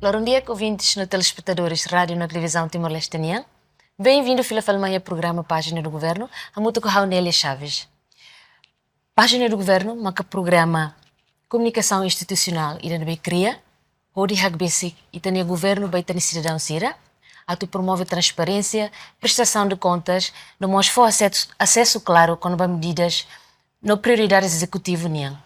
Bom dia, ouvintes no telespectadores rádio na televisão Timor-Leste. Bem-vindo, filha Falmanha, programa Página do Governo. A muito com Raunélia Chaves. Página do Governo, uma programa comunicação institucional e da cria, onde hagbesi e tem governo vai ter cidadão sira, a tu promove transparência, prestação de contas, no mostra acesso claro com medidas no prioridades executivo niang.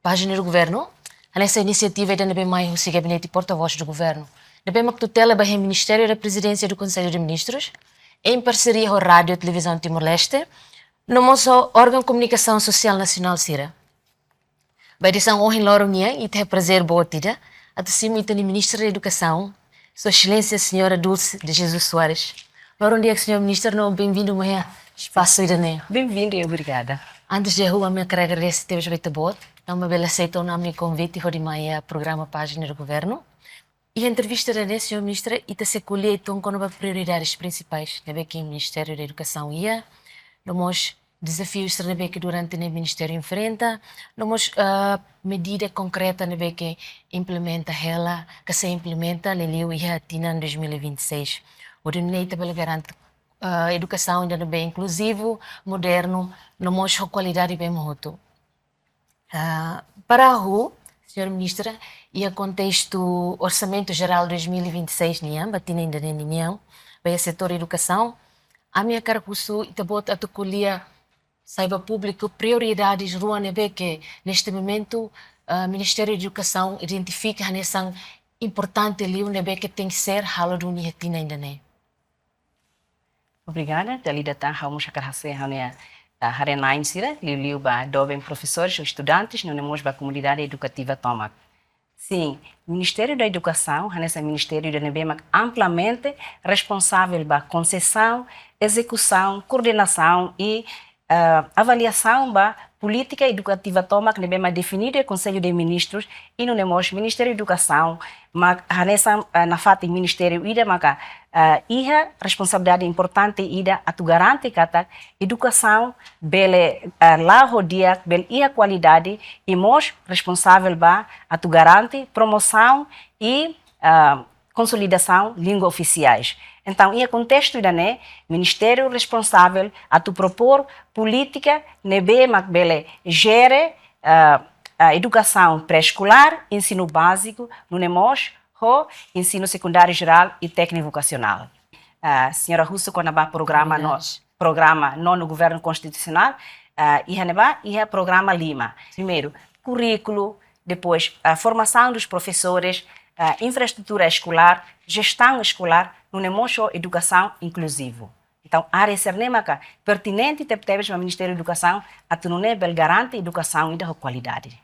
Página do Governo, nessa iniciativa ainda bem mais o gabinete e porta-voz do governo. Bem mais tutela o Ministério da Presidência do Conselho de Ministros, em parceria com a Rádio e Televisão Timor-Leste, no nosso órgão de comunicação social nacional Sira. Vai edição hoje em Lourinha e tem prazer boa tida, a cima e Ministra da Educação, Sua Excelência Senhora Dulce de Jesus Soares. Bom dia, Senhor Ministro, bem-vindo ao meu espaço Irene. Bem-vindo e obrigada. Antes de eu me quero agradecer a Deus muito bom. Não me aceitou o meu convite e o programa Página do Governo. E a entrevista da Sr. Ministra e se colhe então com as prioridades principais da que o Ministério da Educação ia, nos desafios que durante o Ministério enfrenta, nos medida concreta que implementa ela, que se implementa leliu ia tina em 2026. O Dineita garante educação ainda bem inclusivo, moderno, nos qualidade bem muito. Para o Sr. Ministra, e a contexto Orçamento Geral 2026, batina ainda nem vai a setor educação, a minha carcuço e tabota a tocolia saiba público prioridades rua nebe que neste momento o Ministério da Educação identifica nessa importante liu nebe que tem que ser halo do nihetina ainda nem. Obrigada, dali datang vamos chegar a ser a Harenain Sira, liu ba dobem professores ou estudantes, não temos ba comunidade educativa Tomac. Sim, o Ministério da Educação, nesse Ministério da NBMAC, amplamente responsável pela concessão, execução, coordenação e avaliação da política educativa Tomac, NBMAC definida pelo Conselho de Ministros e no temos Ministério da Educação, mas nessa na fata Ministério ida maca iha responsabilidade importante ida atu garante kata educação bele lá rodia bel iha qualidade e mos responsável ba atu garante promoção e consolidação língua oficiais. Então, em contexto da Ministério responsável atu propor política nebe mak bele gere a educação pré-escolar, ensino básico, no NEMOS, o ensino secundário geral e técnico vocacional. Senhora Russo, quando há programa no governo constitucional, e programa Lima. Primeiro, currículo, depois a formação dos professores, infraestrutura escolar, gestão escolar, no NEMOS, educação inclusiva. Então, a área cernemaca pertinente teve o Ministério da Educação, a tununebel garante educação e da qualidade.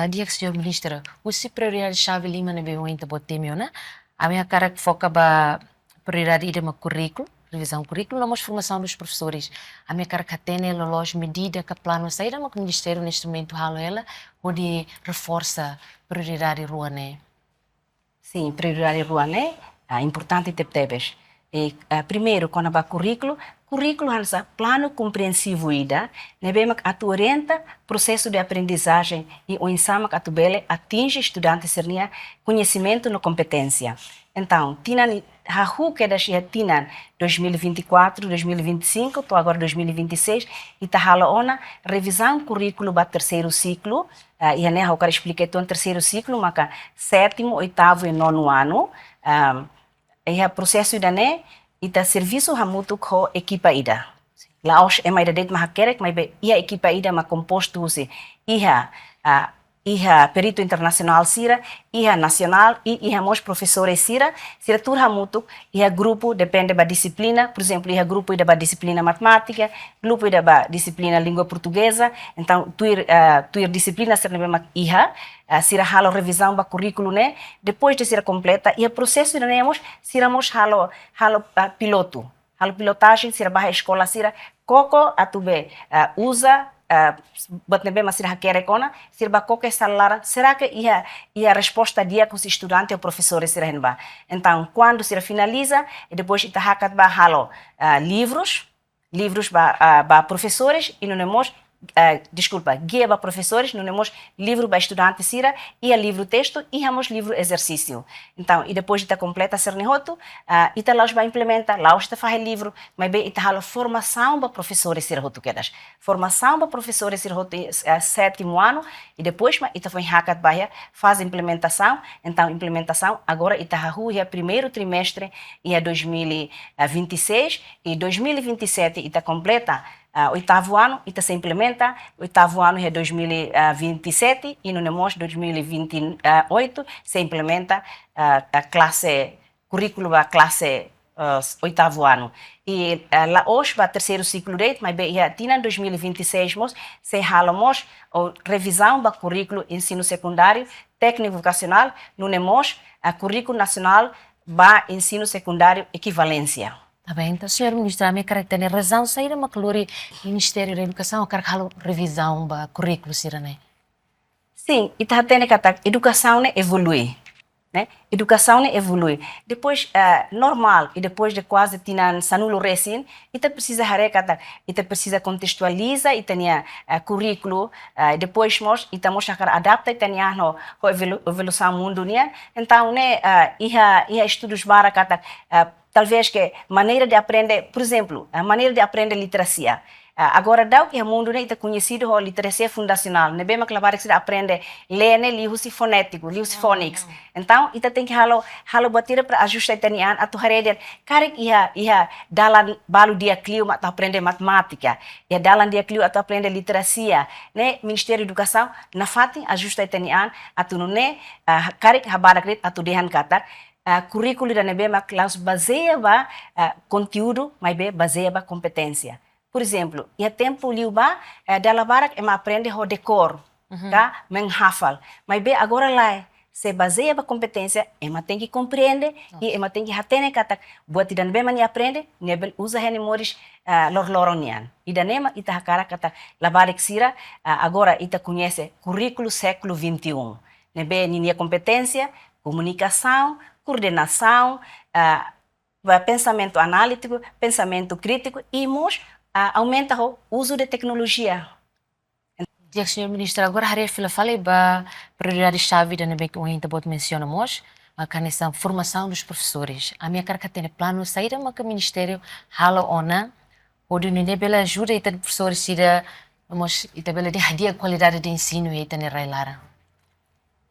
Dia que Sr. Ministro, o prioridade-chave Lima na B1 botemi, né? A minha cara foca ba prioridade de uma currículo, revisão currículo, mas formação dos professores. A minha cara catene lojas medida que plano sair da Ministério neste momento halo ela, onde reforça prioridade rua né? Sim, prioridade rua né? Importante teve. Primeiro, quando há currículo é plano compreensivo ida, nebema atu orienta processo de aprendizagem e o ensino que atu bele atinge estudantes cernia conhecimento no competência. Então, tinan hahu que da xia tinan 2024, 2025, to agora 2026 e ta hala ona revisão currículo ba terceiro ciclo, e a eu quero explicar então terceiro ciclo, maka sétimo, oitavo e nono ano, e o processo da e da serviço hamutu ko equipa ida. Laos é mais det mahakerek mas ia equipa ida ma composto se iha perito internacional sira, iha nacional e iha mos professores sira tur hamutu iha grupo depende da disciplina, por exemplo, iha grupo ida ba disciplina matemática, grupo ida ba disciplina língua portuguesa, então tuir disciplina sira nebe iha sira halo revisão ba currículo né, depois de ser completa e o processo de nemos sira mos halo piloto, halo pilotagem sira ba escola sira koko atube usa batnebe mas sira quer kona sirba qualquer salário será que ia a resposta dia com os estudantes ou professores sira henba então quando sira finaliza e depois ita hakat ba halo livros ba professores e não nemos guia para professores, não temos livro para estudantes sira, e livro texto, e temos livro exercício. Então, e depois de completa ser nehoto, ita lá vai implementar, lá está faz livro, mas bem, ita hala formação para professores sira hoto quedas. Formação para professores sira hoto sétimo ano, e depois, ita foi hakat bahia, faz implementação, então, implementação, agora ita hahu, é primeiro trimestre, e é 2026, e 2027, ita completa, oitavo ano, ita se implementa, oitavo ano é 2027 e no NEMOS 2028 se implementa a classe, currículo da classe oitavo ano. E lá hoje, para terceiro ciclo de mas bem, em 2026, se halamos a revisão do currículo ensino secundário, técnico vocacional, no NEMOS, currículo nacional, para ensino secundário equivalência. Tá bem, então, senhor ministro, a minha característica razão sair uma calori Ministério da Educação, a carga revisão do currículo, né? Sim, e tá tendo que a educação evolui, né? Educação evolui. Depois normal e depois de quase tinan sanulo recém, ita precisa harekata, ita precisa contextualiza, ita nia currículo, depois ita mostra adapta ita nia no evolução mundo nia. Então né, iha estudos barakata talvez que maneira de aprender, por exemplo, a maneira de aprender literacia. Agora, dá que o mundo está conhecido como literacia fundacional. Não é bem que se aprende ler, livros fonéticos, livros phonics. Então, ita tem que halo bater para ajustar itanian, a tu hareder, cara ia dalan balu dia clio a aprender matemática, ia dalan dia clio a aprender literacia, né? Ministério da Educação, na fatin ajusta itanian, a tu não né, cara que habara kret a tu dehan katak, currículo da nebe ma classe baseia ba conteúdo, mas bem baseia ba competência. Por exemplo, e tempo liuba dela barak ema aprende o decor, tá? Menghafal. Mas bem agora lá se baseia ba competência, ema tem que compreender e ema tem que hatene kata buat dan be mani aprende, nebel usa hene moris lorloronian. E danema ita hakara kata labarek sira agora ita conhece currículo século 21. Nebe ninia competência, comunicação, coordenação, pensamento analítico, pensamento crítico e aumenta o uso de tecnologia. Dia senhor ministro, agora haré fila falei ba prioridade-chave da NEBEC que a gente pode mencionamos, a questão formação dos professores. A minha carga tem plano sair da que ministério hala ona, onde NEBEC ajuda a professores sira, vamos itabela de hadia qualidade de ensino e tane railara.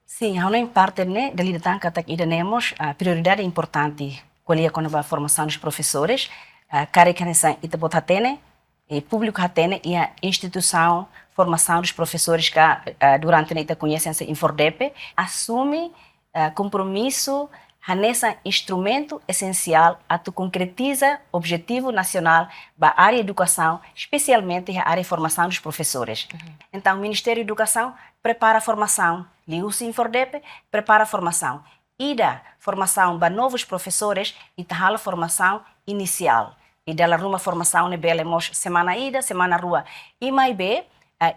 Sim, há uma parte né da liderança que temos a prioridade importante qual é a formação dos professores, cara que nessa ita bota tene e público hatene e a instituição formação dos professores que durante a ita conhecem Infordep assume compromisso nesse instrumento essencial a tu concretiza objetivo nacional da área de educação, especialmente a área de formação dos professores. Então, o Ministério da Educação prepara a formação, Lius Infordep prepara a formação. Ida formação para novos professores e tal formação inicial. E dela uma formação ne belemos semana ida, semana rua. E mais bem,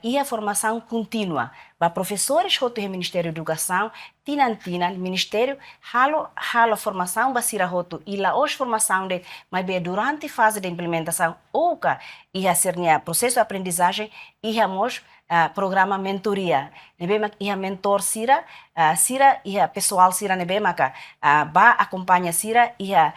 e a formação contínua. Para professores do Ministério da Educação, tinan Ministério, halo formação para sira hoto e lá hoje formação de, mas bem durante a fase de implementação, ou que ia ser processo de aprendizagem, íamos programa mentoria. Nebema ia mentor sira ia pessoal sira nebema ka ba acompanha sira ia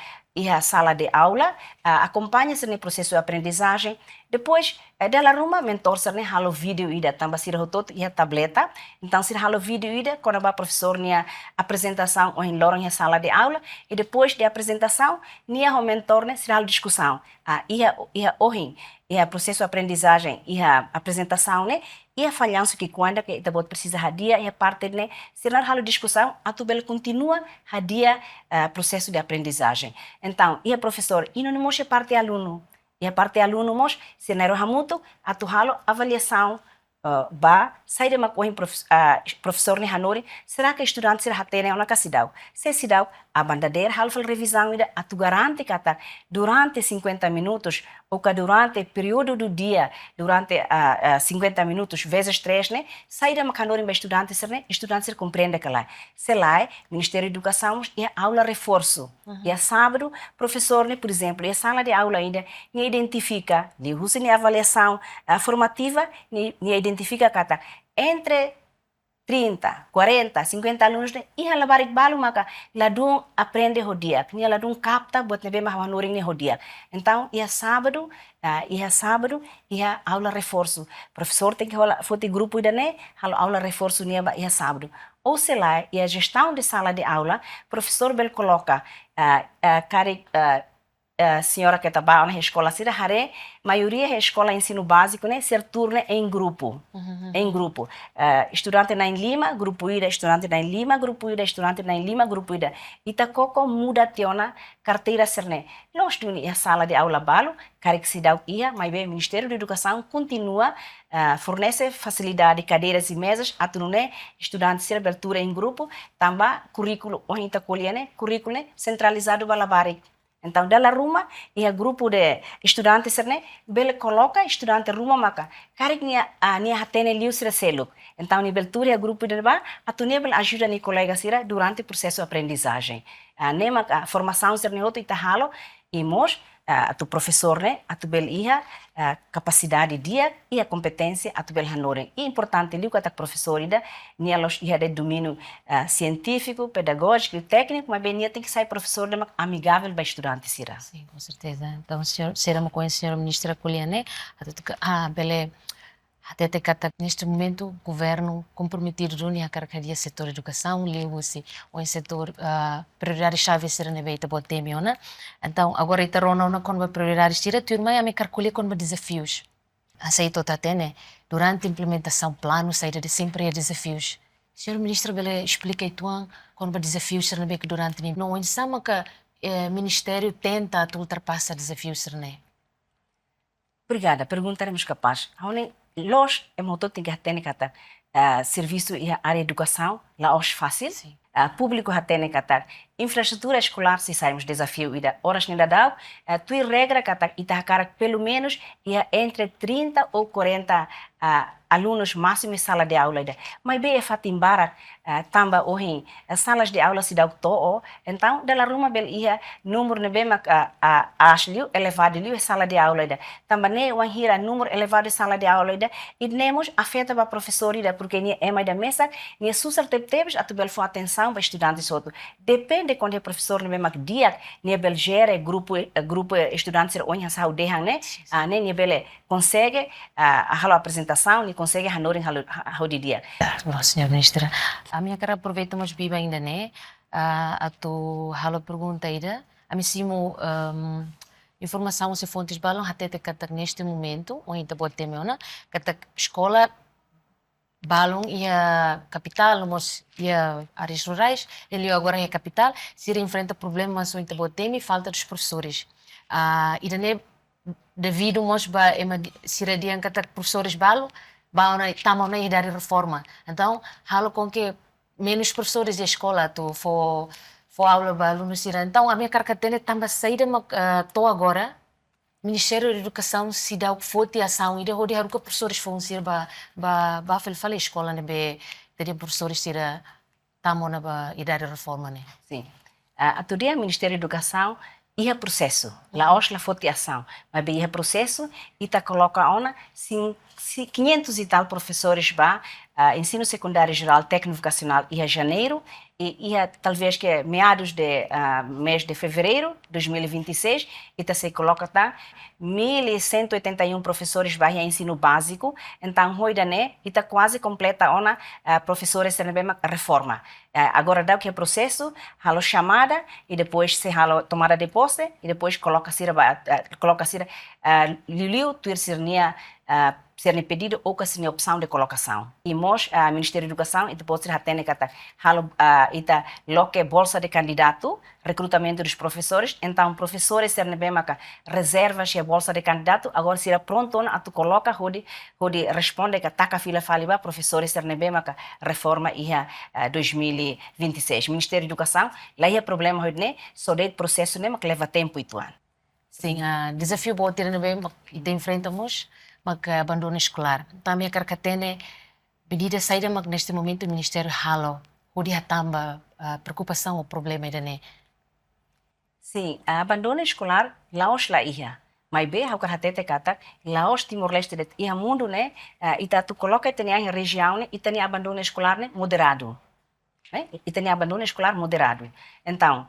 sala de aula, acompanha-se no processo de aprendizagem. Depois, dela ruma mentor se ne halo vídeo ida tamba sira hotot ia tableta. Então sira halo vídeo ida quando a professor nia apresentação ou em loro ia sala de aula e depois de apresentação nia o mentor ne sira halo discussão. Ia ohin ia processo de aprendizagem ia apresentação né ia falhanço que quando que ita precisa hadia ia parte né sira halo discussão a tu bel continua hadia processo de aprendizagem. Então ia professor e não mostra parte aluno. E a parte aluno mos se nero hamuto atu halo avaliação ba sai de macoin professor ne hanori será que estudante será hatene ona kasidau se sidau a bandadeira halo revisão ida atu garante kata durante 50 minutos ou que durante o período do dia, durante 50 minutos, vezes 3, né, sai da macanora para estudantes, né, estudantes compreendem que lá. Se lá, Ministério da Educação, é aula reforço. E a sábado, professor, né, por exemplo, a sala de aula ainda, nem identifica, nem usa nem avaliação formativa, nem identifica que entre 30, 40, 50 alunos e ela barik balu maka ladung aprende hodia, ni ladung capta buat nebe mahwanuring ni hodia. Então, ia sábado, ia aula reforço. Professor tem que fote grupo ida né, aula reforço ni ia sábado. Ou sei lá, ia gestão de sala de aula, professor bel coloca senhora que trabalha na escola, se a maioria da escola ensino básico, né, ser turno em grupo. Em grupo. Estudante na Lima, grupo ida, estudante na Lima, grupo ida, estudante na Lima, grupo ida. E tá coco muda tiona carteira serne. Nós temos a sala de aula balo, que se dá ia, mas bem, o Ministério da Educação continua fornece facilidade, cadeiras e mesas, atunune, estudantes ser abertura em grupo, também currículo, o gente colhene, currículo centralizado balabari. Então, dela ruma, e o grupo de estudantes, né, bele coloca estudante ruma maka. Karik nia hatene liu sira seluk. Então, nível o grupo de ba, atu nível ajuda ni colega sira durante o processo de aprendizagem. Nema a formação sira ni outro itahalo, e mos, atu professor, né, atu bel iha, capacidade dia e a competência atu bel hanoren. E importante liu kata professor ida, nia los iha de domínio científico, pedagógico e técnico, mas bem nia tem que sair professor de amigável para estudante sira. Sim, com certeza. Então, será com a senhora ministra Coliane, bele, até kata neste momento o governo comprometido a carregar setor educação, liu-se o setor prioridade chave será nebeita botemi, né? Então, agora está rona com a prioridade tira turma a me calcular com desafios. Aceito tatene durante a implementação plano saída de sempre desafios. Senhor ministro, bele explica então com desafios será que durante não ensama que o ministério tenta ultrapassar desafios será. Obrigada, perguntaremos capaz. Nós, é motor tem que ter kata serviço e área de educação, lá hoje fácil. Público tem que ter infraestrutura escolar, se saímos desafio e horas nem dá, tu regra kata itahacara pelo menos ia entre 30 ou 40 alunos máximo em sala de aula. Mas bem é fatimbara tamba ohin salas de aula se dá to, então dela ruma bel ia número nebe mak asliu elevado liu sala de aula tamba ne wanhira número elevado de sala de aula e nemos afeta para professor porque ni é mais da mesa ni susar tebes atu bel fo atenção para estudantes outro depende quando o professor nebe mak dia ni bel gere grupo estudantes onha saúde né ni bel consegue a apresentação ni consegue hanorin hodi dia. Bom, senhora ministra, a minha cara aproveitamos biba ainda né a tu halo pergunta ainda a mim simo informação se fontes balão até que neste momento onde está pode ter meona que escola balão e a capital mas e a áreas rurais ele agora é a capital se enfrenta problemas onde pode ter falta dos professores e daí devido aos se radiam que professores balão estamos na idade de reforma. Então, halo com que menos professores de escola tu for aula para alunos. Então, a minha característica também saída tô agora Ministério da Educação se dá o forte ação e de onde que professores vão ser ba falar escola né be ter professores tira estamos na idade de reforma né. Sim. A teoria Ministério da Educação ia processo. Lá hoje lá forte ação, mas bem ia processo e tá coloca ona 500 e tal professores ensino secundário geral técnico vocacional ia janeiro e ia talvez que meados de mês de fevereiro de 2026 e tá se coloca 1.181 professores ia ensino básico então hoje né e tá quase completa ona professores se bem reforma agora dá o que é processo halo chamada e depois se halo tomada de posse e depois coloca Liliu tuir sirnia ser pedido ou que seria opção de colocação. E nós, Ministério da Educação, e depois já tem que ita loque bolsa de candidato, recrutamento dos professores, então professores ser bem maca reservas e a bolsa de candidato, agora será pronto a tu coloca onde responde que ataca fila faliba professores ser bem maca reforma ia 2026. Ministério da Educação, lá ia problema hoje né, só de processo né, que leva tempo e tuan. Sim, desafio bom ter bem e enfrentamos mag abandono escolar. Também a carcatene medida saída mag neste momento o Ministério halo, onde tamba preocupação ou problema ainda né. Sim, a abandono escolar laos la iha. Mas bem, ao carratete kata, laos Timor-Leste det iha mundo né, ita tu coloca e tem a região né, e tem abandono escolar né, moderado. Né? E tem abandono escolar moderado. Então,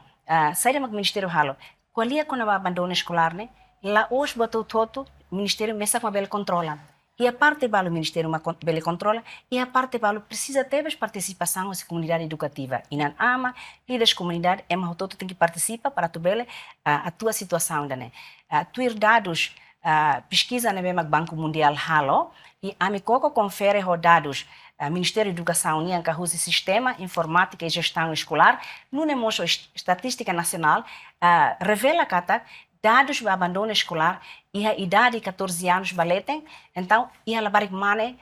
sai do Ministério halo, qual é quando a abandono escolar né? Lá hoje botou todo o Ministério mesa com a bela controla. E a parte do Ministério bela controla e a parte do precisa ter participação da comunidade educativa. E não ama líderes comunidade é mas todo tem que participar para tu bela a tua situação né. Tu dados pesquisa no mesmo Banco Mundial halo e a me coco confere os dados Ministério da Educação que usa sistema informática e gestão escolar no nemosho estatística nacional revela que dados do abandono escolar e a idade de 14 anos baletem, então e a labarik mane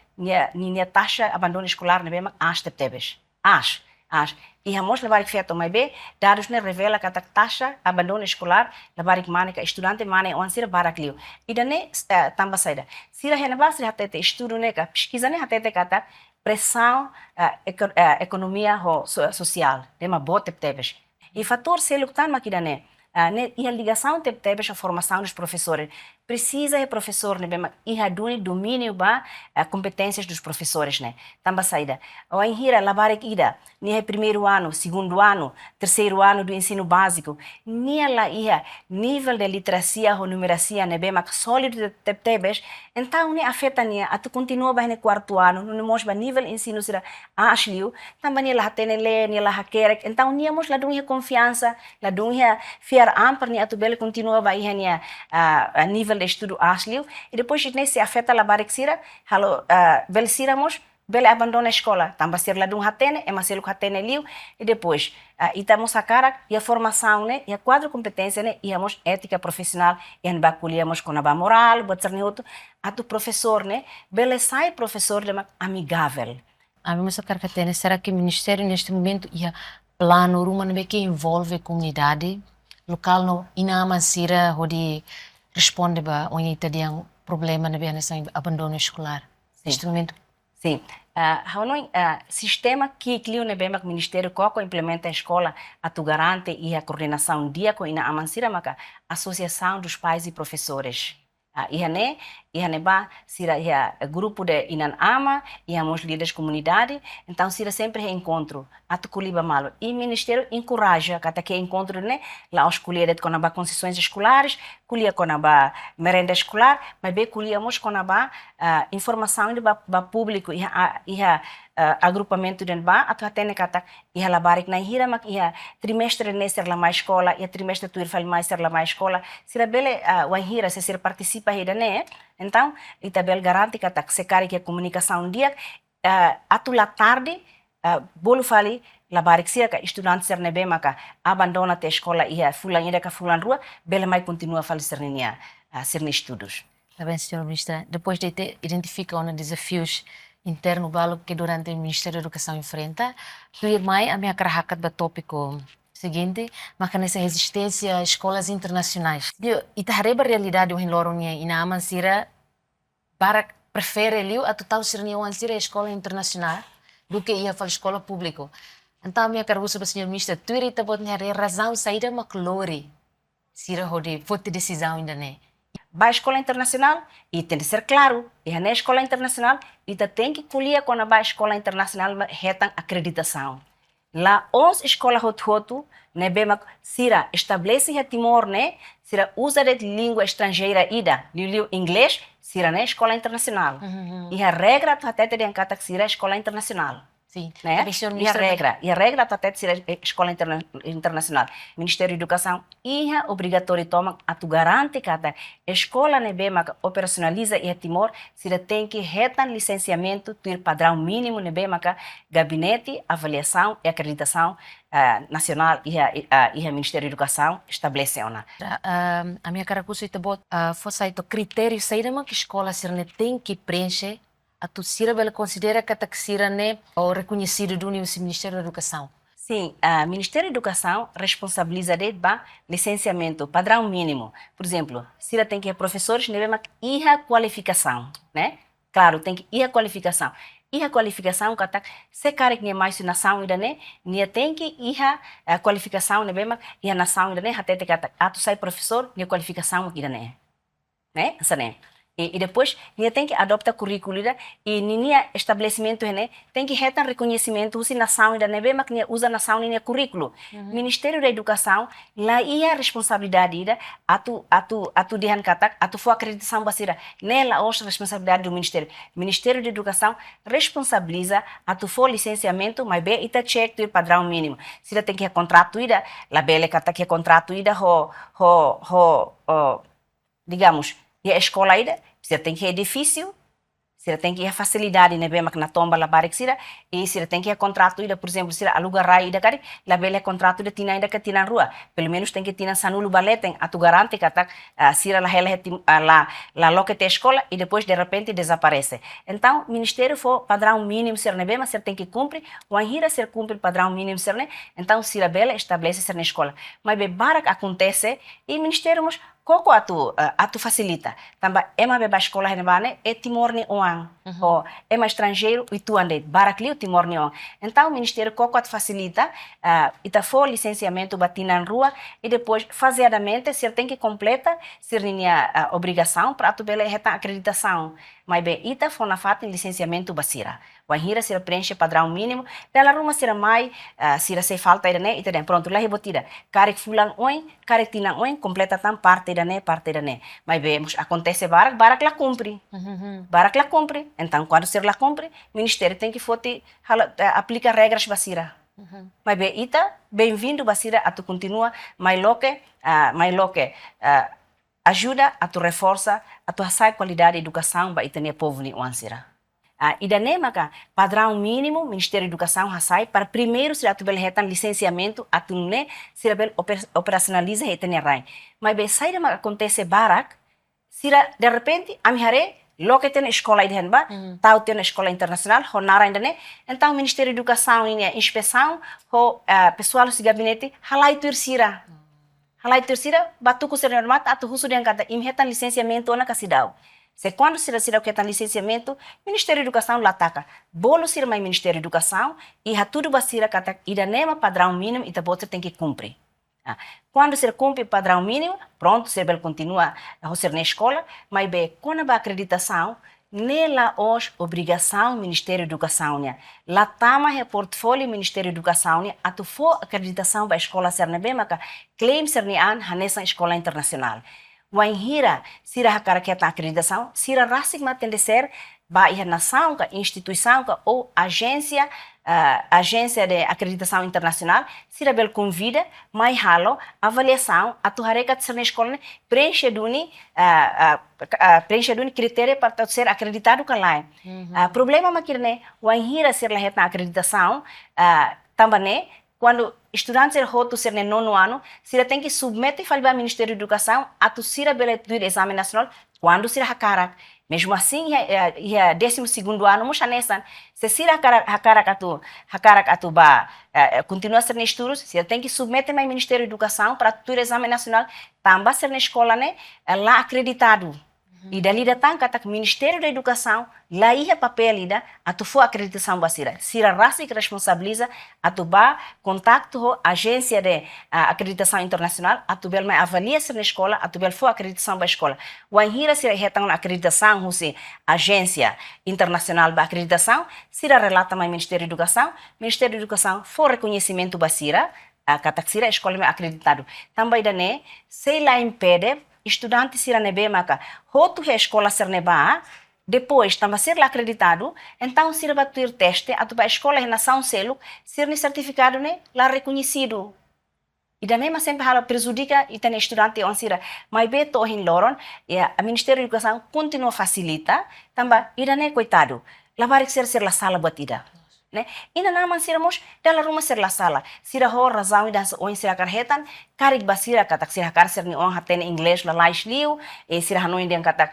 a taxa de abandono escolar na mesma tebes. E a mostra labarik feito mais bem, dados ne revela que a taxa de abandono escolar labarik mane que estudante mane on sira barakliu. E dane tamba saída. Sira renova sira hatete estudo ne que pesquisa ne hatete kata pressão economia social, tema bote tebes. E fator selo que tá maquida ne e a ligação teve a formação dos professores. Precisa o professor, né, e a domínio ba competências dos professores, né? Tamba saída. Ou em hira labarek ida, nem primeiro ano, segundo ano, terceiro ano do ensino básico, nem lá ia nível de literacia ou numeracia, né, bem, mas sólido tebes. Então, né, afeta né, a tu continua bem no quarto ano, não mostra nível ensino será asliu, também né lá tem ler, né lá querer. Então, né mostra lá dunha confiança, lá dunha fiar ampar né, a tu bela continua bem né a nível de estudo asliu e depois nesse afeta lá barek sira, halo bel siramos bele abandona a escola, tamba ser lá dum hatene, é maselo hatene liu e depois itamos a cara e a formação né, e a quadro competência né, e amos ética profissional e a baculhamos com a moral, botar outro, a tu professor né, bele sai professor de amigável. A mim essa carcatene, será que o Ministério neste momento ia plano rumah que envolve a comunidade local no ina mansira onde responde ba onde tem problema na nessa abandono escolar neste momento. Sim. Sistema que clio ne bem Ministério Coco implementa a escola a tu garante e a coordenação dia com ina amansira maka associação dos pais e professores. Ihane ba sira grupo de inan ama e amos líderes comunidade então sira sempre encontro atu kuliba malo e ministério encoraja kata que encontro né lá os colher com aba concessões escolares colher com aba merenda escolar mas bem colhemos com aba informação de ba público e agrupamento de ba atu atene kata e labarik na hira mak ia trimestre nesse lá mais escola e trimestre tu ir fal mais ser lá mais escola sira bele o hira se ser participa hida né então itabel garante que a secretaria que a comunicação dia atula tarde bolo fali labarik sia que estudante ser nebe maka abandona a escola e fulan ida ka fulan rua bele mai continua a fazer sernia ser estudos. Tá bem, senhora ministra. Depois de ter identificado os desafios interno balo que durante o Ministério da Educação enfrenta, tuir mai a minha carracat do tópico seguinte, mas nessa resistência a escolas internacionais. E ta hareba realidade o hinloronha ina amansira para prefere liu a total sernia ansira escola internacional do que ia para escola pública. Então a minha carbuça para senhor ministro, tuir ita bot nere razão saída maclori sira hode vote decisão ainda né. Vai à escola internacional e tem de ser claro, e na escola internacional e tem que colher quando vai à escola internacional retam acreditação. Lá os escolas hotu né bem sira estabelece a Timor né sira usa de língua estrangeira ida liu inglês sira na escola internacional e a regra até tem que sira escola internacional. Sim, né? E a regra até ser escola internacional. Ministério da Educação é obrigatório toma a tu garante que a escola nebema operacionaliza e a Timor se tem que retar licenciamento ter padrão mínimo nebema gabinete avaliação e acreditação nacional e a Ministério da Educação estabeleceu na. A minha caracuça ita bot fosse ito critério saída que escola se tem que preencher a tu sira bela considera que a taxira né ou reconhecido do Ministério da Educação. Sim, o Ministério da Educação responsabiliza de licenciamento, padrão mínimo. Por exemplo, se ela tem que professores, devemos ir a qualificação, né? Claro, tem que ir a qualificação. Ir a qualificação, se cara que é mais nação ainda né, nem tem que ir a qualificação, devemos ir a nação ainda né, até que tu sai professor, nem qualificação ainda né? Assim, e depois, tem que adoptar currículo e ninguém estabelecimento né, tem que retar reconhecimento usa nação ainda né, mas que usa nação nem currículo. Ministério da Educação lá ia a responsabilidade a tu dihan kata a tu for acreditação basira nela hoje responsabilidade do Ministério da Educação responsabiliza a tu for licenciamento mas bem ita check do padrão mínimo se ela tem que contrato ida lá bele kata que contrato ida digamos e a escola ainda, você tem que ir edifício, você tem que ir a facilidade, né, bem, na tomba lá para que e você tem que ir a contrato ainda, por exemplo, se aluga raio ainda, cara, lá bem contrato ainda tina ainda que tina rua, pelo menos tem que tina sanulo balete, a tu garante que se ela lá loca te escola e depois de repente desaparece. Então, o Ministério for padrão mínimo ser né, bem, mas você tem que cumprir, o anhira ser cumprir padrão mínimo ser né, então se a bela estabelece ser na escola, mas bem, barak acontece e o Ministério Koko atu facilita. Também é uma beba escola né é Timor ni oang. Ou é mais estrangeiro e tu ande barakli o Timor ni oang. Então o Ministério Koko atu facilita ita for licenciamento batina na rua e depois faseadamente se tem que completa se a obrigação para tu bela reta acreditação. Mas bem, ita for na fato licenciamento basira. Wahira se preenche padrão mínimo, dela ruma se mai se falta ida né, ita pronto lá rebotida. Karek fulang oin, karek tinang oin completa tam parte da né. Mas bem, acontece barak lá cumpre. Barak lá cumpre. Então quando ser lá cumpre, o Ministério tem que fote aplica regras basira. Mas bem, ita bem-vindo basira a tu continua, mais loque ajuda a tu reforça a tu assai qualidade de educação ba itania povo ni uansira. E daí, padrão mínimo, Ministério da Educação, hasai, para primeiro se atu belhetan licenciamento, atu ne se bel operacionaliza hetania rai. Mas bem, sai de acontece barak, se de repente, amihare, logo tem escola aí ba, tal tem escola internacional, honara ainda né, então o Ministério da Educação, inspeção, o pessoal do gabinete, halai terceira. Halai terceira, batu com ser normal, atu husu den kata, imhetan licenciamento na casidau. Se quando se o que tem licenciamento, Ministério da Educação lá ataca. Bolo se mais Ministério da Educação e a tudo basira kata ida nema padrão mínimo e você tem que cumprir. Quando se cumpre padrão mínimo, pronto, se ele continua a ser na escola, mas bem, quando a acreditação, nela hoje obrigação Ministério da Educação, lá tama é portfólio Ministério da Educação, a tu for acreditação para a escola ser na bem, mas claim ser na nessa escola internacional. Wanhira, sira hakara que a acreditação, sira rasik ma tende ser ba a nação, instituição ou agência de acreditação internacional, sira bel convida, mai halo, avaliação, a tu hareka de ser na escola, preenche duni critério para ser acreditado com lá. Problema makirne, wanhira ser lá na acreditação, também quando estudantes roto ser no nono ano, se tem que submeter ao Ministério da Educação a tu sira do exame nacional quando se hakarak. Mesmo assim, é 12º ano, mocha nessa. Se sira hakarak atu ba continua a ser na estudos, se tem que submeter ao Ministério da Educação para tu exame nacional, também ser na escola né, lá acreditado. E dali datang kata Ministério da Educação, lá ia papel ida, a tu for acreditação basira. Sira rasi que responsabiliza a tu ba contacto agência de acreditação internacional, a tu bel mais avalia ser na escola, a tu bel for acreditação ba escola. Wanhira sira retang na acreditação, husi agência internacional ba acreditação, sira relata mais Ministério da Educação, Ministério da Educação for reconhecimento basira, kata sira escola mais acreditado. Também dane, sei lá impede estudante sira nebe maka hotu he escola ser neba depois tamba ser lá acreditado então sira bater teste a tua escola é nação selo ser ni certificado né lá reconhecido e da mesma sempre hala prejudica e tem estudante on sira mas be to hin loron e a Ministério da Educação continua facilita tamba e da né coitado lá vai ser la sala batida né? E na naman siramos dalam rumah ser la sala. Sira ho razão dan oin sira karhetan karik basira katak sira kar ser ni on haten inglês la lais liu e sira hanoin den katak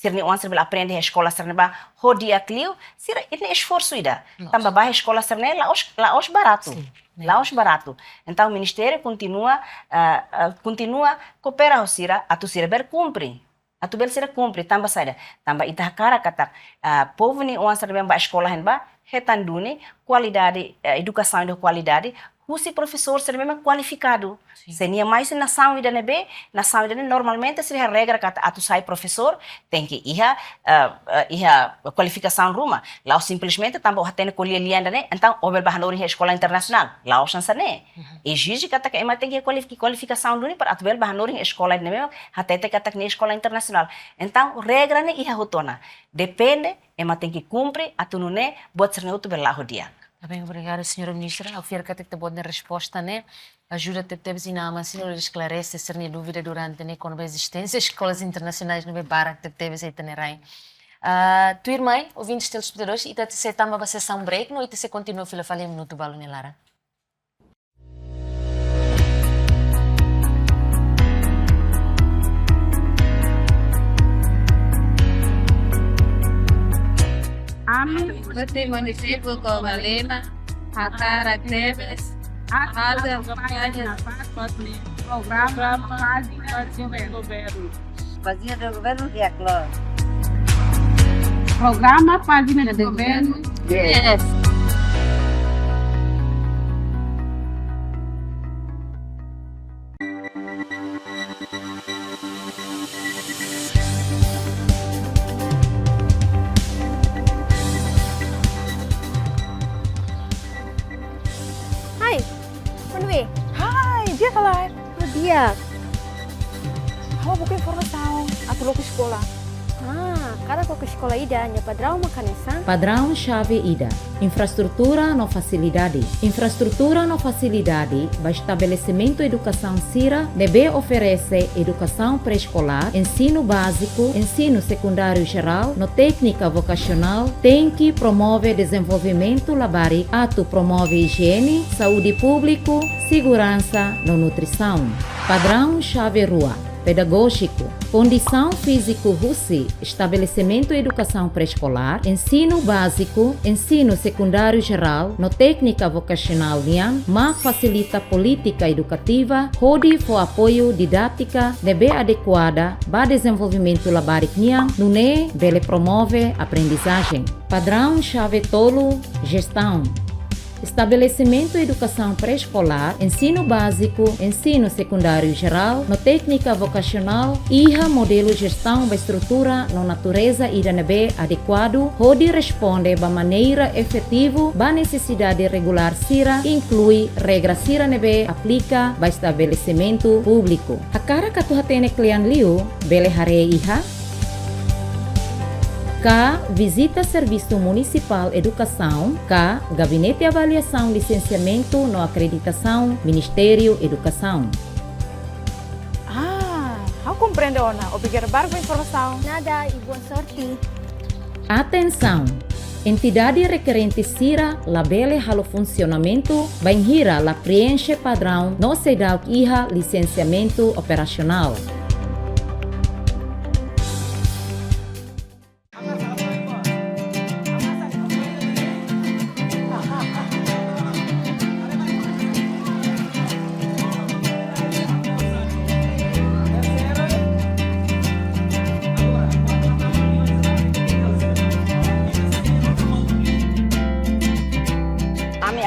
Sirni once bela aprende a escola serna ba rodia clio, sira ini esforço ida. Tamba ba escola serna laos barato. Laos barato. Então o ministério continua coopera sira atu sira ber cumpre. Atu bel sira cumpre tamba saida. Tamba ita cara kata povo ni once ba escola hen ba retandune qualidade educação de qualidade. Husi professor ser mesmo qualificado. Senia mais nação ida nebe, nação ida normalmente se regra kata atu sai professor tem que iha qualificação ruma. Lá simplesmente também hatene colher lianda né. Então obel bahanori escola internacional. Lá chansa né. Exige kata que ema tem que qualificação runi para atu bel bahanori escola né mesmo hatete kata que escola internacional. Então regra né iha hotona. Depende ema tem que cumprir atu né buat ser outro bel lá rodia. Tá bem, obrigada, senhora ministra. Ao ficar que te boa resposta, né? Ajuda te ter na mas senhor esclarece se nem dúvida durante né quando a existência escolas internacionais no Bebarak te teve se tenerai. Tu irmã, ouvintes telespectadores, e te se tamba você sessão break, não e te se continua fila falei minuto balo nelara. Ami, seperti municipio como Lima, Hatara Teves, ada campanha programa Fazia do Governo. Fazia do governo que é claro. Programa Fazia do Governo. Yes. Dia kalah. Dia. Hawa bukan informação. Atulou ke sekolah. Cara ko ke sekolah ida nya padrão makanesa. Padrão-chave IDA. Infraestrutura no facilidade. Infraestrutura no facilidade, para estabelecimento educação CIRA, deve oferecer educação pré-escolar, ensino básico, ensino secundário geral, no técnica vocacional, tem que promover desenvolvimento labari, ato promove higiene, saúde público, segurança no nutrição. Padrão-chave rua. Pedagógico, condição físico RUSI, estabelecimento educação pré-escolar, ensino básico, ensino secundário geral, no técnica vocacional NIAM, facilita política educativa, rode for apoio didática, debe adequada, para desenvolvimento labaric NIAM, nune, bele promove aprendizagem. Padrão-chave tolo, gestão. Estabelecimento educação pré-escolar, ensino básico, ensino secundário geral, no técnica vocacional, iha modelo gestão da estrutura no natureza idanebe adequado, onde responde da maneira efetiva da necessidade regular CIRA, inclui regra CIRA nebe aplica ba estabelecimento público. A cara que tu hatene klian liu, bele hare iha, K. Visita Serviço Municipal Educação. K. Gabinete Avaliação Licenciamento no Acreditação Ministério Educação. Eu compreendo, Ona. Obrigado por informação. Nada e boa sorte. Atenção! Entidade requerente CIRA labele halo funcionamento banhira la preenche padrão no CEDAW IHA licenciamento operacional.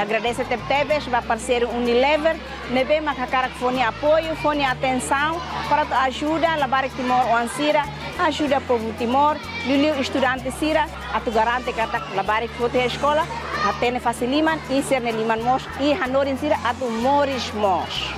Agradeço a Teves, vai parceiro Unilever, nebe macacara que fone apoio, fone atenção, para ajuda a lavar Timor o Ansira, ajuda o povo Timor, Liliu estudante Sira, a tu garante que a lavar que fote a escola, a tene faciliman, e ser liman mos, e hanorin Sira, a tu moris mos.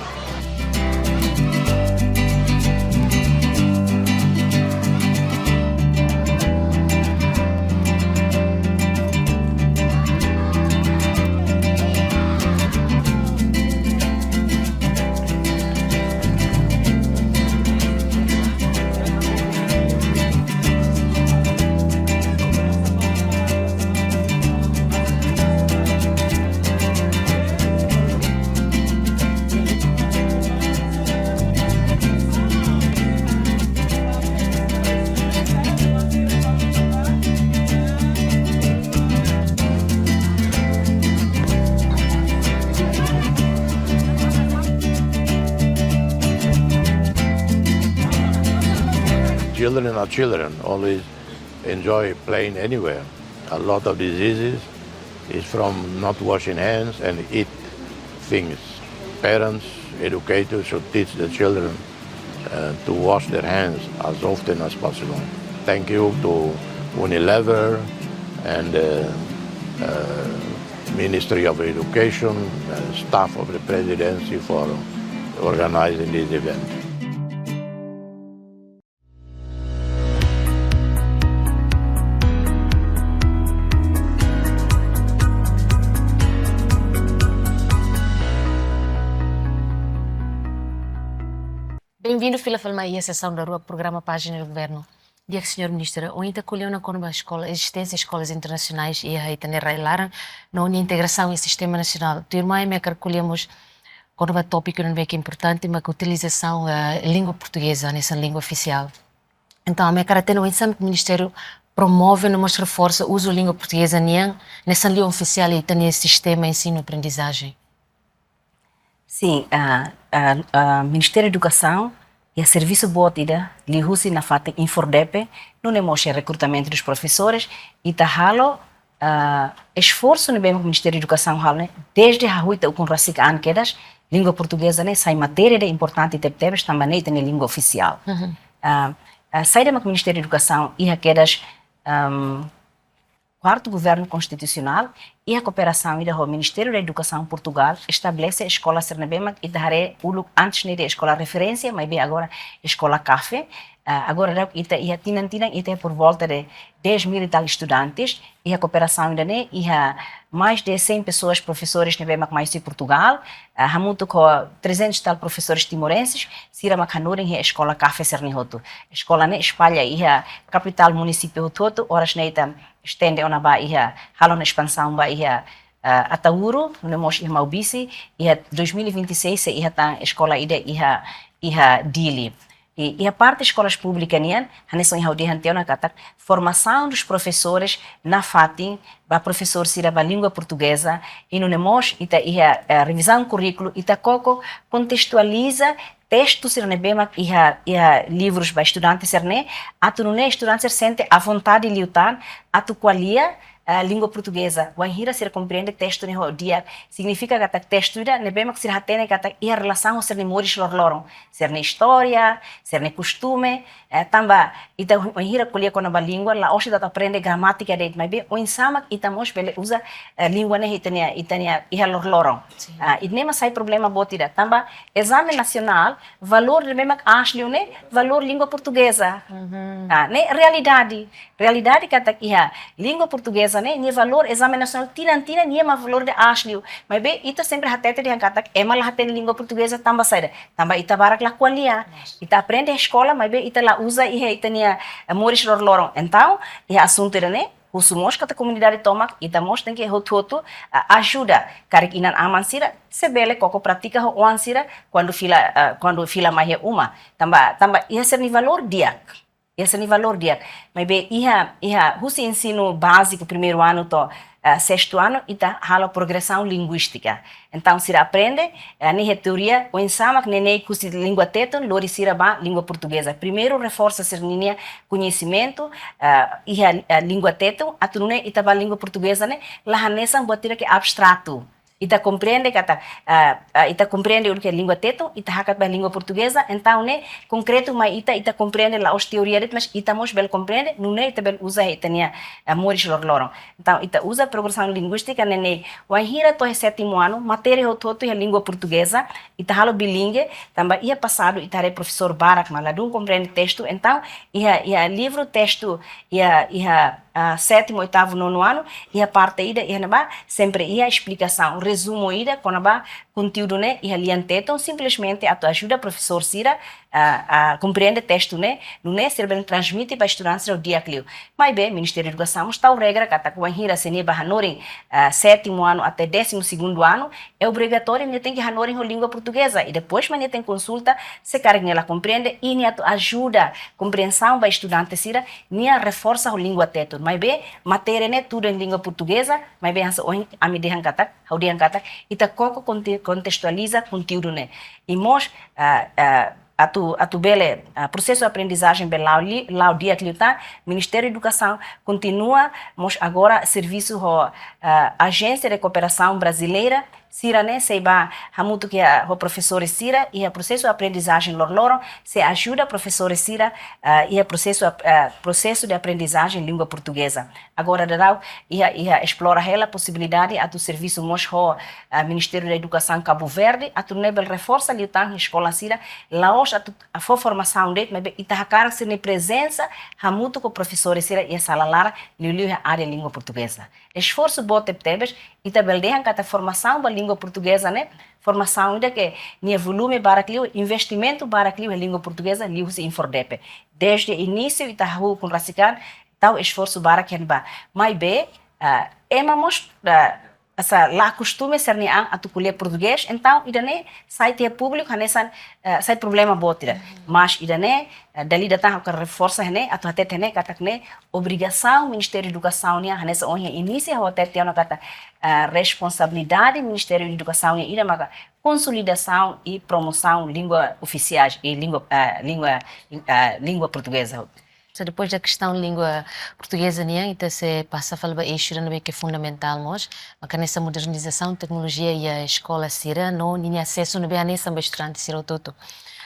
children are children, always enjoy playing anywhere. A lot of diseases is from not washing hands and eat things. Parents, educators should teach the children to wash their hands as often as possible. Thank you to Unilever and Ministry of Education and staff of the presidency for organizing this event. Bem-vindo, Fila Falmaia, sessão da Rua, programa Página do Governo. Dia que, Sr. Ministro, ontem acolheu na escola, existência de escolas internacionais e a Railaran na União Integração e Sistema Nacional. Tu irmã e que acolhemos quando o tópico não é que é importante, mas a utilização da língua portuguesa nessa língua oficial. Então, a minha cara tem o ensino que o Ministério promove e nos reforça o uso da língua portuguesa nessa língua oficial e também nesse sistema ensino-aprendizagem. Sim, o Ministério da Educação e o Serviço Botida, li husi na fata Infordepe, não é mostra recrutamento dos professores e tá halo esforço no mesmo Ministério da Educação halo, desde a ruita o com rasika anquedas, língua portuguesa né, sai matéria de importante tebes também tem língua oficial. Sai do Ministério da Educação e aquelas quarto governo constitucional e a cooperação do Ministério da Educação Portugal estabelece a escola Cernebema e daré antes da escola referência, mas bem agora escola café. Agora ia tinantina e por volta de 10 mil e tal estudantes e a cooperação ainda né e mais de 100 pessoas professores nebema mais em Portugal, há muito com 300 tal professores timorenses, sira macanurem a escola café Cernihoto. Escola né espalha e a capital município todo, horas neita estende ona ba e a halon expansão ba e a Atauro, no mos e Maubisi e a 2026 e a escola ida e a Dili. E a parte das escolas públicas, a nessa formação dos professores na FATIN, para professor sira a língua portuguesa, e no NEMOS, e a revisão do currículo, e a COCO contextualiza textos e a livros para estudantes, a tu não estudantes sente a vontade de lutar, a tu qualia a língua portuguesa. O anhira se compreende texto no dia significa que texto ida ne bem que se hatene que a relação ser memórias lorloron ser na história ser na costume tamba ita o anhira colher com a língua lá hoje dá aprende gramática de mas bem o insama ita mos bele usa a língua ne itania e a lorloron e nem mais sai problema botida tamba exame nacional valor de mesmo acho né valor língua portuguesa né realidade que a língua portuguesa né valor exame nacional tinantina nie ma valor de acho mas bem ita sempre hatete de kata é mal hatete língua portuguesa tamba saída tamba ita barak la qualia ita aprende a escola mas bem ita la usa e itania amores lorloron então é assunto né o sumos kata comunidade toma ita mos tem que hoto ajuda karik inan amansira sebele koko pratica ho ansira quando fila mais uma tamba ia ser ni valor diak esse é valor dia, mas bem, o ensino básico primeiro ano to sexto ano e tá hala progressão linguística. Então se aprende a teoria o ensama que neném curso de língua teton, lori sira ba língua portuguesa. Primeiro reforça ser ninha conhecimento e a língua teton, a tu né itaba língua portuguesa né, lá hanesa botira que abstrato. Ita compreende o que é língua teto, ita hakat ba língua portuguesa, então né concreto mas ita compreende lá os teorias, mas ita mos bel compreende, não né ita bel usa itania amores lorloron. Então ita usa progressão linguística né o anhira to sétimo ano, matéria todo é língua portuguesa, ita halo bilingue, também ia passado ita é professor Barak, maladum compreende texto, então ia livro texto ia sétimo, oitavo, nono ano, e a parte ida sempre ia explicação, resumo ida, quando conteúdo né, e aliantetam, simplesmente a tua ajuda professor Sira a compreender texto né, não é ser bem transmite para estudantes o dia que mas bem, Ministério da Educação está o regra que está com a hira se neba hanorim sétimo ano até 12º ano é obrigatório né tem que hanorim a língua portuguesa e depois mas tem consulta se cara que ela compreende e né ajuda compreensão para estudante Sira né reforça a língua teto mas bem matéria né tudo em língua portuguesa mas bem a me deixam kata e tá contextualiza conteúdo né e mos atu bele processo de aprendizagem belau dia que tá Ministério da Educação continua mas agora serviço agência de cooperação brasileira Sira né seiba hamuto que o professor Sira e o processo de aprendizagem loro se ajuda professor Sira e o processo de aprendizagem língua portuguesa agora dará ia explora ela possibilidade a do serviço mos Ministério da Educação Cabo Verde a tu nebel reforça ali tá escola Sira lá a formação de mas ita cara se ne presença hamuto com professor Sira e sala lara liu a área língua portuguesa esforço bote tebes ita beldehan kata formação ba língua portuguesa né formação ainda que nia volume para aquilo investimento para aquilo em língua portuguesa liu se infordepe desde início ita com racicar tal esforço para que ba mas be emamos essa lá costume ser nem a tu colher português então idane site público hanesan sai problema botira mas idane dali datang que reforça né a tu até né kata né obrigação Ministério da Educação né hanesa onha inicia o até tem uma kata responsabilidade Ministério da Educação ida maga consolidação e promoção língua oficiais e língua portuguesa. Depois da questão da língua portuguesa, né, então se passa a falar isso que é fundamental, mas nessa modernização, tecnologia e a escola sira não tinha acesso não bem nessa estudante sira todo.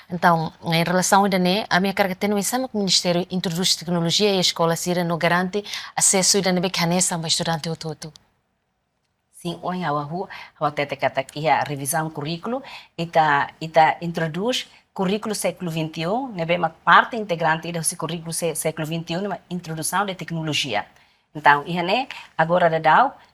Então, em relação a minha carga tem que o Ministério introduz tecnologia e a escola sira não garante acesso a bem que nessa estudante todo. Sim, hoje a rua até kata a revisão currículo ita introduz currículo século XXI, né, uma parte integrante do currículo século XXI, uma introdução de tecnologia. Então, agora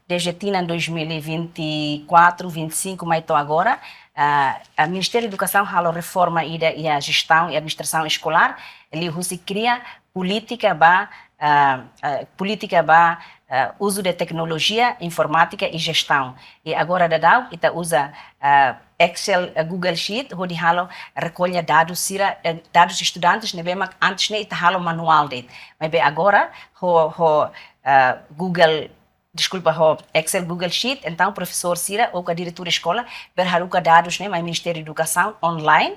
desde 2024, 2025, mas então agora, a Ministério da Educação a reforma e a gestão e a administração escolar, ele cria política uso de tecnologia, informática e gestão. E agora ita usa Excel, Google Sheet, onde recolhe dados dados estudantes, né, mas antes né ita manual de. Mas agora Excel, Google Sheet, então professor Sira ou a diretora escola berharuka dados né, mas Ministério da Educação online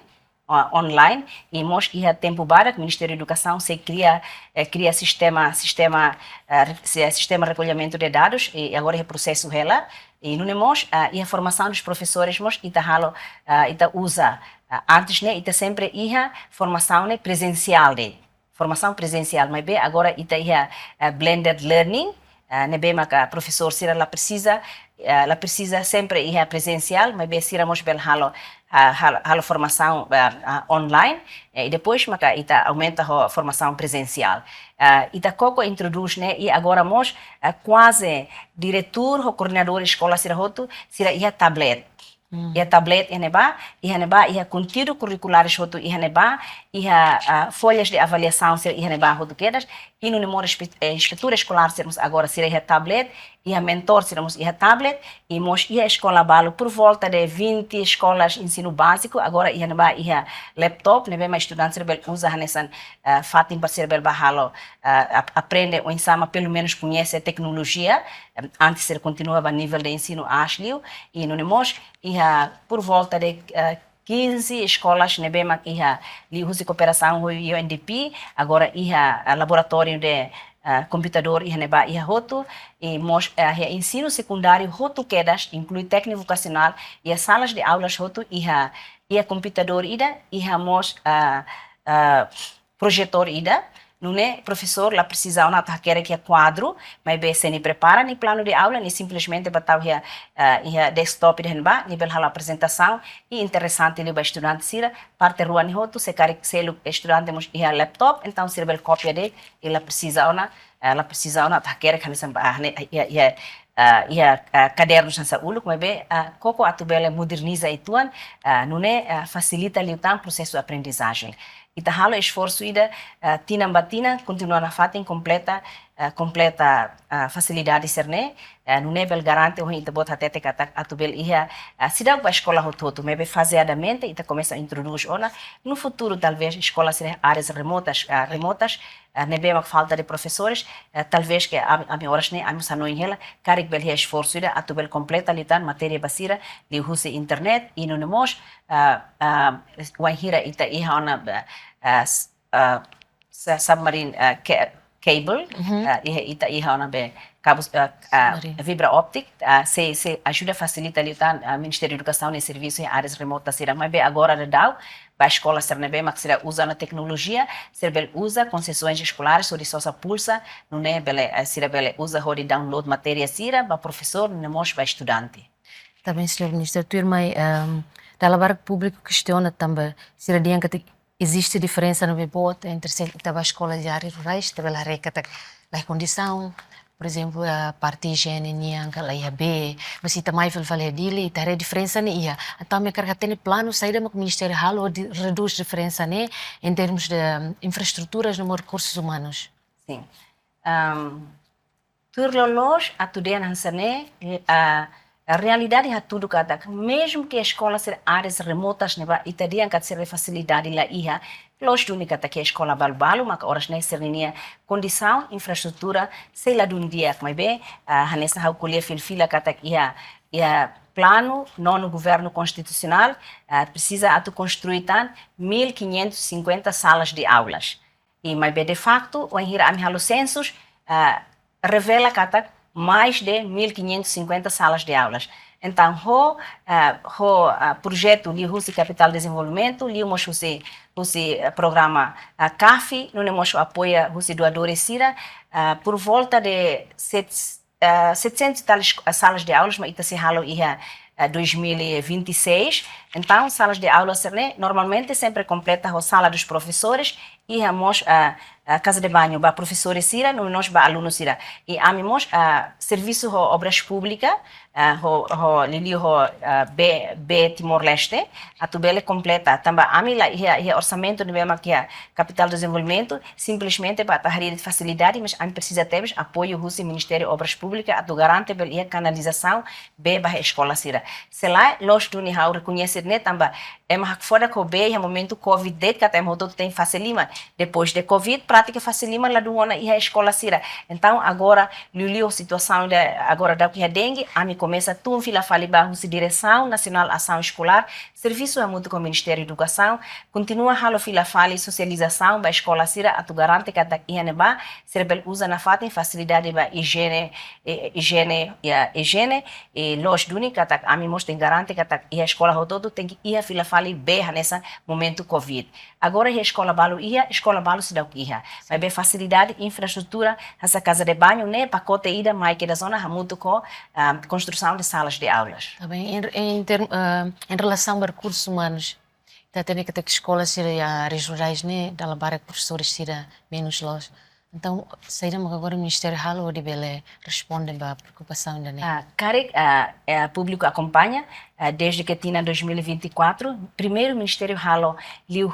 e mos ia tempo para o Ministério da Educação se cria sistema recolhimento de dados e agora é processo ela e não nemos e a formação dos professores mos ita usa antes né ita sempre ia formação né presencial mas bem agora ita ia blended learning nebe maka professor Sira la precisa sempre ir presencial, mas bem Sira mos bel halo formação online e depois maka ita aumenta a formação presencial. Ita coco introduz né e agora mos quase diretor ou coordenador escola Sira hotu Sira ia tablet. E a tablet ia conteúdo curricular hotu ia folhas de avaliação ia hotu quedas e no memória escritura escolar sermos agora ia tablet ia mentor sermos ia tablet e mos ia escola balo por volta de 20 escolas ensino básico agora ia laptop né mais estudantes rebel usa nessa fatim para ser bel bahalo aprende ou ensama pelo menos conhece a tecnologia antes de continuar a nível de ensino ashlio e no memória ia por volta de 15 escolas nebema ia de cooperação com o UNDP agora ia laboratório de computador ia roto e mos ensino secundário roto quedas inclui técnico vocacional e as salas de aulas roto ia computador ia mos projetor não é professor lá precisa na quer que é quadro mas bem se nem prepara nem plano de aula nem simplesmente batal ia desktop de ba nível a apresentação e interessante ele vai estudante sira parte rua ni hotu se quer que o estudante mos ia laptop então sirva cópia de ela precisa na quer que ia cadernos nessa ulu como bem coco atubele moderniza ituan não é facilita ali o processo de aprendizagem. ita halo esforço ida tina batina continua na fatin completa facilidade serne no nebel garante o ita bota até kata atubel ia sidau ba escola hototo mebe faseadamente ita começa a introduzir ona no futuro talvez escolas serem áreas remotas nebe mak falta de professores talvez que a mi horas ne anu sano inhela karik bel ia esforço ida atubel completa litan matéria basira li huse internet e no nemos wahira ita ia ona submarine cable, ita ona be cabos fibra óptica, se ajuda facilita ali o Ministério da Educação e Serviços em áreas remotas será, mas bem agora da DAO, a escola será bem, mas será usando a tecnologia, será usa concessões escolares, sobre só pulsa, não é bele, será bele usa o download matéria será, para professor, não mostra para estudante. Também, senhor ministro, tua irmã, da lavar público questiona também, será dia que existe diferença no bebota entre a escola de áreas rurais, também a recata a condição, por exemplo, a parte de higiene, a IAB, mas se também vai falar dele, a diferença não é. Então, eu quero ter plano sair do Ministério Halo reduz a diferença em termos de infraestruturas no recursos humanos. Sim. Turlolos, a tudo a realidade é tudo cada mesmo que a escola ser áreas remotas neba itadian kat ser facilidade lá ia los única que a escola balbalo mas horas nem ser linha condição infraestrutura sei lá um dia mas bem hanessa ha colher fila kata ia plano no governo constitucional precisa atu construir 1550 salas de aulas e mas bem de facto o enhira ami censos revela kata mais de 1550 salas de aulas. Então, o projeto de Rússia Capital de Desenvolvimento, o programa CAFI, nós apoia Rússia doadores Sira, por volta de 700 salas de aulas, mas se halo ia 2026. Então, salas de aulas normalmente sempre completa a sala dos professores e a casa de banho para professores Sira, nós para alunos Sira. E amimos serviço de obras públicas, B Timor-Leste, a tubela completa. Também a orçamento de a capital do desenvolvimento, simplesmente para a de facilidade, mas a precisa ter apoio do Ministério de Obras Públicas, a garante a canalização B para a escola Sira. Se lá, nós do Nihau reconhecer também, é mais fora que o B, no momento Covid, que até tem facilima. Depois de Covid, prática facilima lá do Ona e a escola Sira. Então, agora, a situação agora da que a dengue, a mim começa tudo fila falibar a Direção Nacional Ação Escolar, serviço muito com o Ministério da Educação, continua a fila fali socialização da escola Sira, a tu garante que a IANBA, cerebel usa na fatem facilidade da higiene, e nós do único que a mim mostra garante que a escola todo tem que ir a fila fali bem nesse momento Covid. Agora a escola balo se dá o que mas bem facilidade, infraestrutura, essa casa de banho, né, pacote ida, mais que da zona, muito com construção de salas de aulas. Tá bem, em relação a recursos humanos, está tendo que ter escolas áreas rurais, né, da labar professores ser menos los. Então, saímos agora o Ministério Halo de Belém responde à preocupação da né. O público acompanha desde que tinha 2024. Primeiro, o Ministério Halo liu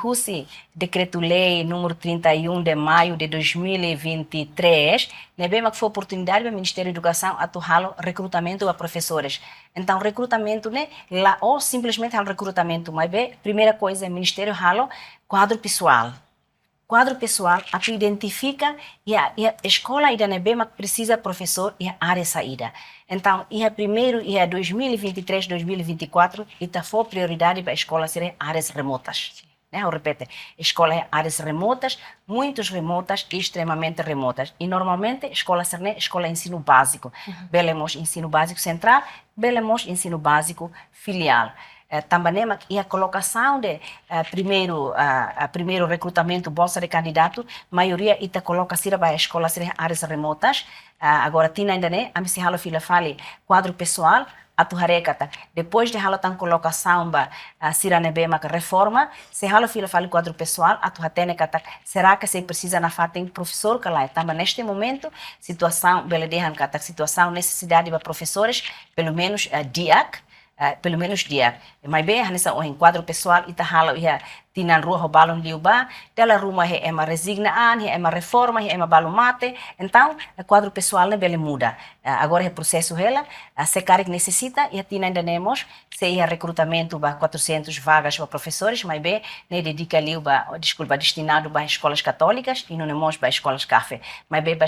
decreto-lei número 31 de maio de 2023, né, bem que foi oportunidade para o Ministério da Educação atuar recrutamento a professores. Então, recrutamento, né, lá ou simplesmente recrutamento, mas bem, primeira coisa, o Ministério Halo quadro pessoal. Quadro pessoal, a que identifica e a escola ainda não é bem, mas precisa professor e a área saída. Então, primeiro, 2023, 2024, foi prioridade para a escola ser áreas remotas. Eu repito, escola é áreas remotas, muitas remotas e extremamente remotas. E normalmente, escola é escola ensino básico. Belemos ensino básico central, belemos ensino básico filial. Também e a colocação de primeiro recrutamento bolsa de candidato, maioria ita coloca sira para a escola ser áreas remotas. Agora tinha ainda né, a se halo fila fale quadro pessoal, a tu harekata. Depois de halo tan colocação ba sira nebema reforma, se halo fila fale quadro pessoal, a tu hatene kata será que se precisa na fatem professor que lá também neste momento situação beledehan kata situação necessidade para professores pelo menos diak. Pelo menos dia. Mas bem, nessa em quadro pessoal, ita hala tinan rua ho balon liuba, dela rumah é uma resignaan, é uma reforma, é uma balon mate. Então, o quadro pessoal né bele muda. Agora é processo ela, se cara que necessita, e tina ainda nemos, se é recrutamento para 400 vagas para professores, mas bem, né dedica liuba, desculpa, destinado para escolas católicas e não nemos para escolas café, mas bem para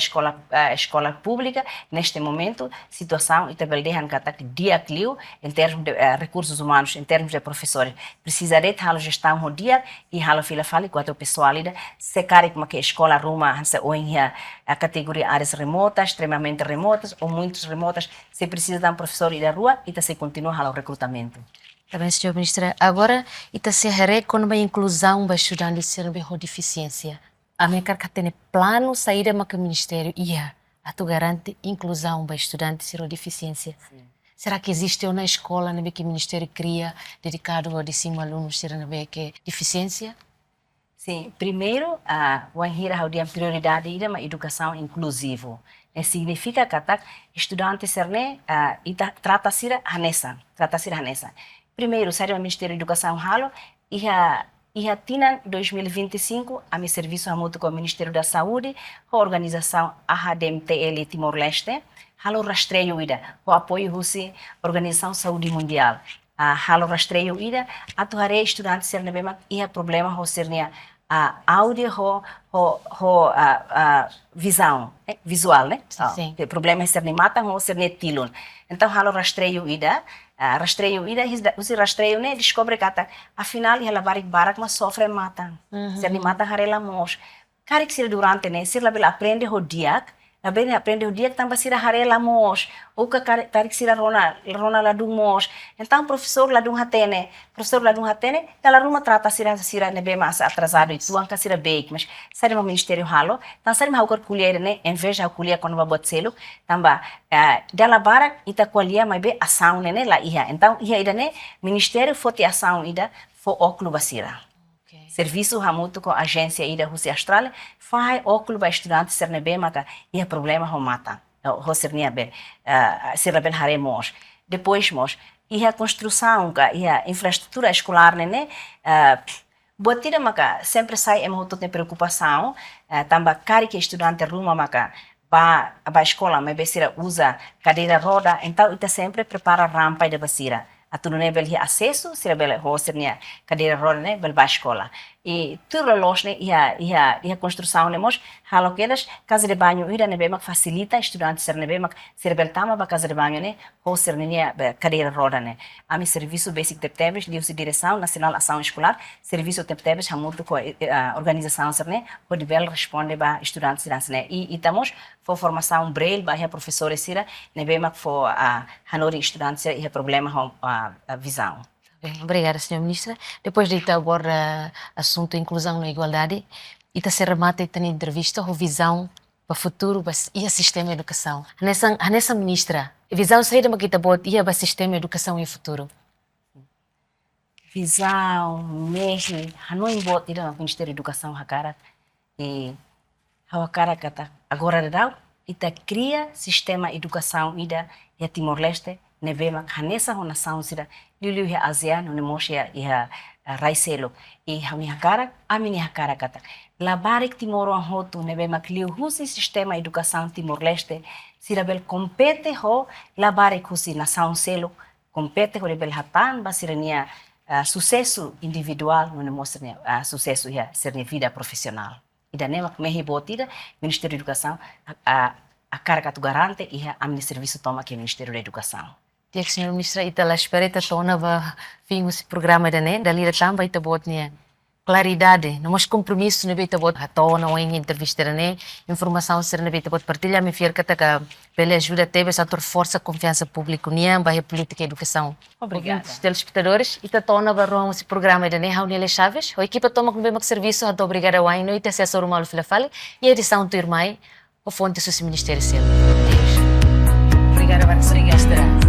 escola pública. Neste momento, situação e também deixam que dia clio em termos de recursos humanos, em termos de professores, precisaria de halo gestão o dia e halo fila fali quanto pessoal ida se cara que a escola ruma ou em a categoria áreas remotas, extremamente remotas ou muitas remotas, se precisa de um professor ir à rua e se continua halo recrutamento. Também, senhor ministra, agora ita se com uma inclusão para estudantes com deficiência. A minha carta tem plano sair do ministério e a tu garante inclusão para estudantes com deficiência. Sim. Será que existe uma escola que o ministério cria dedicado a alunos com deficiência? Sim, primeiro, o anhira a prioridade é uma educação inclusiva. Significa que estudantes serne trata-se hanesa. Primeiro, sai do Ministério da Educação halo e a Tina 2025 a meu serviço muito com o Ministério da Saúde, a organização AHDMTL Timor-Leste, halo rastreio ida, o apoio russo Organização Saúde Mundial. Halo rastreio ida, atuarei estudantes serne bem e a problema ho sernia áudio visão, visual, né? Sim. O problema é ser mata ou ser tilon. Então, halo rastreio ida, esse rastreio né descobre que afinal ela barak mas sofre mata. Ser mata harela mos. Cara que se durante né, se ela aprende o dia, aprende o dia que também se harela mos. Ou que cara que se rona lá do mos. Então, professor lá do hatene, ela ruma trata se né bem mais atrasado e tuan que se bem, mas sai do ministério halo, então sai mais o colher né, em vez de colher quando vai botselo, também dela bara ita colher mais bem ação né lá ia. Então, ia né ministério fote ação ida fo óculo basira. Serviço hamuto com a agência ida Rússia Austrália, faz óculo para estudantes ser bem mas ia problema ho mata. Ho ser bem, ser bem haremos. Depois mos e a construção, e a infraestrutura escolar, né? Botira maca sempre sai é muito de preocupação, também cari que estudante ruma maca ba a escola mas besira usa cadeira roda, então ita sempre prepara rampa e de basira. A tu não é bel acesso, se bel hosternia cadeira roda né bel ba escola. E tudo los né e a construção né mos halo quedas casa de banho ira né bem facilita estudantes ser né bem ser bel tama ba casa de banho né hosternia cadeira roda né. A mi serviço basic teptebes livre direção nacional ação escolar serviço teptebes hamuto com organização ser né pode bel responde ba estudantes né e estamos for formação braille ba a professores sira né bem for hanori estudantes e problema a visão. Bem, obrigada, senhora ministra. Depois de abordar assunto inclusão na igualdade, ita se remata e tem entrevista a visão para o futuro e o sistema de educação. Nessa ministra, a visão saída que kita bot ia para o sistema de educação e futuro. Visão, mesmo, não bot ida no Ministério da Educação hakara e hakara kata agora dá ita cria sistema de educação ida e Timor-Leste nevema hanesa nação sira liu ya ASEAN no moshia ya raiselo e hami hakara amini hakara kata labarik Timor hotu nevema liu husi sistema educação Timor-Leste sira bel compete ho labarik husi nação selo compete ho bel hatan basirania sucesso individual no mostra sucesso ya ser vida profissional e da nema mehi botida Ministério da Educação a carga tu garante e a mini serviço toma que o Ministério da Educação. Dia que senhora ministra ita la espereta tona va fim o programa da né dali da tamba ita bot né claridade, nós compromisso ne beta bot hatona ou em entrevista né informação ser ne beta bot partilha me fier kata ka pela ajuda teve essa força confiança público nia ba política e educação. Obrigada. Telespectadores ita tona va ron esse programa da né Raunele Chaves, a equipa toma com bem serviço a obrigada ao no ita assessor Malu Filafale e edição do irmão o fonte do Ministério Celo. Obrigada, Vanessa. Obrigada.